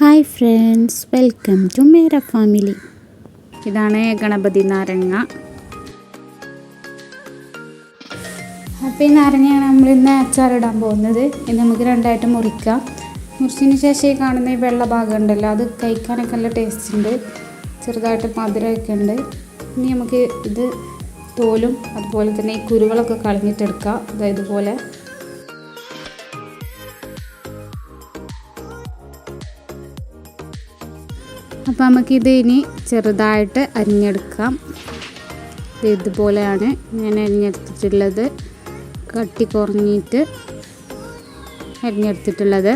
Hi friends, welcome to Mera family. ഇതാണ് ഗണപതി നാരങ്ങ. അപ്പോൾ ഈ നാരങ്ങയാണ് നമ്മളിന്ന് അച്ചാറിടാൻ പോകുന്നത്. ഇത് നമുക്ക് രണ്ടായിട്ട് മുറിക്കാം. മുറിച്ചതിന് ശേഷം ഈ കാണുന്ന ഈ വെള്ള ഭാഗം ഉണ്ടല്ലോ, അത് കഴിക്കാനൊക്കെ നല്ല ടേസ്റ്റ് ഉണ്ട്. ചെറുതായിട്ട് മധുരമൊക്കെ ഉണ്ട്. ഇനി നമുക്ക് ഇത് തോലും അതുപോലെ തന്നെ ഈ കുരുകളൊക്കെ കളഞ്ഞിട്ടെടുക്കാം. ഇതുപോലെ അപ്പോൾ നമുക്കിത് ഇനി ചെറുതായിട്ട് അരിഞ്ഞെടുക്കാം. ഇതുപോലെയാണ് ഞാൻ അരിഞ്ഞെടുത്തിട്ടുള്ളത്, കട്ടി കുറഞ്ഞിട്ട് അരിഞ്ഞെടുത്തിട്ടുള്ളത്.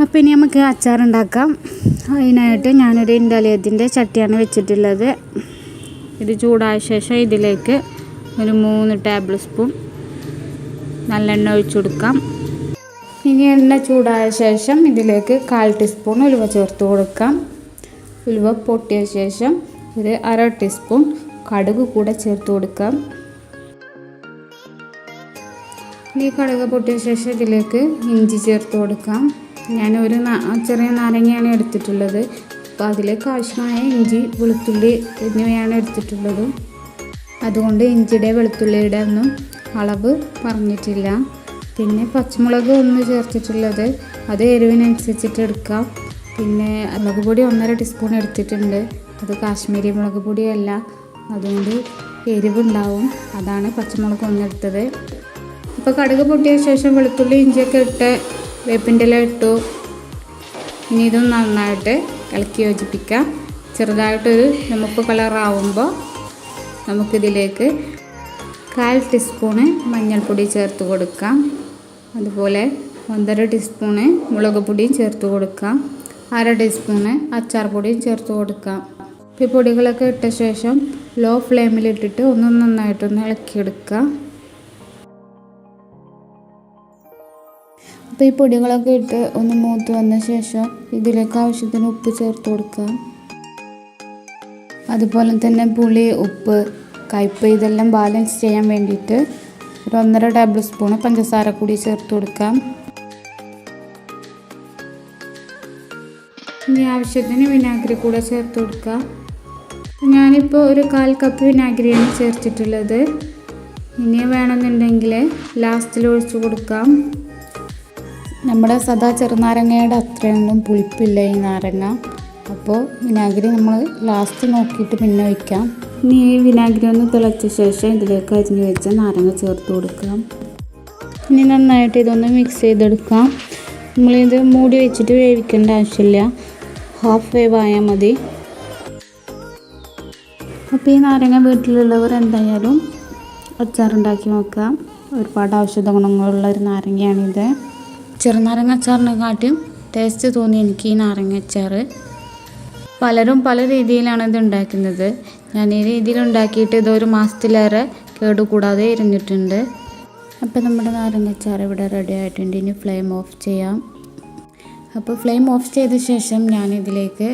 അപ്പോൾ ഇനി നമുക്ക് അച്ചാറുണ്ടാക്കാം. അതിനായിട്ട് ഞാനൊരു ഇൻഡാലിയത്തിൻ്റെ ചട്ടിയാണ് വെച്ചിട്ടുള്ളത്. ഇത് ചൂടായ ശേഷം ഇതിലേക്ക് ഒരു 3 ടേബിൾ സ്പൂൺ നല്ലെണ്ണ ഒഴിച്ചു കൊടുക്കാം. ഇനി എണ്ണ ചൂടായ ശേഷം ഇതിലേക്ക് 1/4 ടീസ്പൂൺ ഉലുവ ചേർത്ത് കൊടുക്കാം. ഉലുവ പൊട്ടിയ ശേഷം ഒരു 1/2 ടീസ്പൂൺ കടുക് കൂടെ ചേർത്ത് കൊടുക്കാം. ഈ കടുക് പൊട്ടിയ ശേഷം ഇതിലേക്ക് ഇഞ്ചി ചേർത്ത് കൊടുക്കാം. ഞാൻ ഒരു ചെറിയ നാരങ്ങയാണ് എടുത്തിട്ടുള്ളത്. അപ്പോൾ അതിലേക്ക് ആവശ്യമായ ഇഞ്ചി, വെളുത്തുള്ളി എന്നിവയാണ് എടുത്തിട്ടുള്ളത്. അതുകൊണ്ട് ഇഞ്ചിയുടെ വെളുത്തുള്ളിയുടെ ഒന്നും അളവ് പറഞ്ഞിട്ടില്ല. പിന്നെ പച്ചമുളക് 1 ചേർത്തിട്ടുള്ളത്, അത് എരിവിനനുസരിച്ചിട്ട് എടുക്കാം. പിന്നെ മുളക് പൊടി 1.5 ടീസ്പൂൺ എടുത്തിട്ടുണ്ട്. അത് കാശ്മീരി മുളക് പൊടിയല്ല, അതുകൊണ്ട് എരിവുണ്ടാവും. അതാണ് പച്ചമുളക് 1 എടുത്തത്. അപ്പോൾ കടുക് പൊട്ടിയ ശേഷം വെളുത്തുള്ളി ഇഞ്ചിയൊക്കെ ഇട്ട് വേപ്പിൻ്റെ ഇല ഇട്ടു. ഇനി ഇതും നന്നായിട്ട് ഇളക്കി യോജിപ്പിക്കാം. ചെറുതായിട്ടൊരു ചുമപ്പ് കളറാവുമ്പോൾ നമുക്കിതിലേക്ക് 1/4 ടീസ്പൂണ് മഞ്ഞൾപ്പൊടി ചേർത്ത് കൊടുക്കാം. അതുപോലെ 1.5 ടീസ്പൂണ് മുളക് പൊടിയും ചേർത്ത് കൊടുക്കാം. 1/2 ടീസ്പൂണ് അച്ചാർ പൊടിയും ചേർത്ത് കൊടുക്കാം. ഈ പൊടികളൊക്കെ ഇട്ട ശേഷം ലോ ഫ്ലെയിമിലിട്ടിട്ട് നന്നായിട്ടൊന്ന് ഇളക്കിയെടുക്കുക. അപ്പോൾ ഈ പൊടികളൊക്കെ ഇട്ട് ഒന്ന് മൂത്ത് വന്ന ശേഷം ഇതിലേക്ക് ആവശ്യത്തിന് ഉപ്പ് ചേർത്ത് കൊടുക്കാം. അതുപോലെ തന്നെ പുളി, ഉപ്പ്, കയ്പ്പ് ഇതെല്ലാം ബാലൻസ് ചെയ്യാൻ വേണ്ടിയിട്ട് ഒരു 1.5 ടേബിൾ സ്പൂൺ പഞ്ചസാര കൂടി ചേർത്ത് കൊടുക്കാം. ഇനി ആവശ്യത്തിന് വിനാഗിരി കൂടെ ചേർത്ത് കൊടുക്കാം. ഞാനിപ്പോൾ ഒരു 1/4 കപ്പ് വിനാഗിരിയാണ് ചേർത്തിട്ടുള്ളത്. ഇനി വേണമെന്നുണ്ടെങ്കിൽ ലാസ്റ്റിൽ ഒഴിച്ചു കൊടുക്കാം. നമ്മുടെ സദാ ചെറുനാരങ്ങയുടെ അത്രയൊന്നും പുളിപ്പില്ല ഈ നാരങ്ങ. അപ്പോൾ വിനാഗിരി നമ്മൾ ലാസ്റ്റ് നോക്കിയിട്ട് പിന്നെ ഒഴിക്കാം. ഇനി ഈ വിനാഗിരി ഒന്ന് തിളച്ച ശേഷം ഇതിലേക്ക് അരിഞ്ഞു വെച്ച നാരങ്ങ ചേർത്ത് കൊടുക്കാം. ഇനി നന്നായിട്ട് ഇതൊന്ന് മിക്സ് ചെയ്തെടുക്കാം. നമ്മളിത് മൂടി വെച്ചിട്ട് വേവിക്കേണ്ട ആവശ്യമില്ല, ഹാഫ് വേവ് ആയാൽ മതി. അപ്പോൾ ഈ നാരങ്ങ വീട്ടിലുള്ളവർ എന്തായാലും അച്ചാറുണ്ടാക്കി നോക്കാം. ഒരുപാട് ഔഷധ ഗുണങ്ങളുള്ള ഒരു നാരങ്ങയാണിത്. ചെറുനാരങ്ങ അച്ചാറിനെക്കാട്ടും ടേസ്റ്റ് തോന്നി എനിക്ക് ഈ നാരങ്ങ അച്ചാർ. പലരും പല രീതിയിലാണ് ഇത് ഉണ്ടാക്കുന്നത്. ഞാൻ ഈ രീതിയിൽ ഉണ്ടാക്കിയിട്ട് ഇതൊരു മാസത്തിലേറെ കേടുകൂടാതെ ഇരുന്നിട്ടുണ്ട്. അപ്പോൾ നമ്മുടെ നാരങ്ങ അച്ചാർ ഇവിടെ റെഡി ആയിട്ടുണ്ട്. ഇനി ഫ്ലെയിം ഓഫ് ചെയ്യാം. അപ്പോൾ ഫ്ലെയിം ഓഫ് ചെയ്ത ശേഷം ഞാനിതിലേക്ക്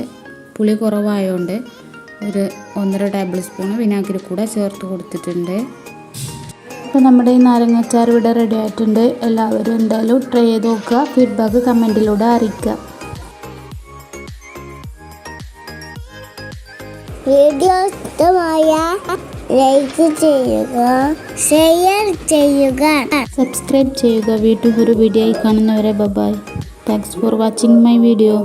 പുളി കുറവായതുകൊണ്ട് ഒരു 1.5 ടേബിൾ സ്പൂൺ വിനാഗിരി കൂടെ ചേർത്ത് കൊടുത്തിട്ടുണ്ട്. അപ്പോൾ നമ്മുടെ ഈ നാരങ്ങ അച്ചാർ ഇവിടെ റെഡി ആയിട്ടുണ്ട്. എല്ലാവരും എന്തായാലും ട്രൈ ചെയ്ത് നോക്കുക. ഫീഡ്ബാക്ക് കമൻറ്റിലൂടെ അറിയിക്കുക. വീഡിയോ ഇഷ്ടമായ ലൈക്ക് ചെയ്യുക, ഷെയർ ചെയ്യുക, സബ്സ്ക്രൈബ് ചെയ്യുക. വീണ്ടും ഒരു വീഡിയോ കാണുന്നവരെ bye. Thanks for watching my video.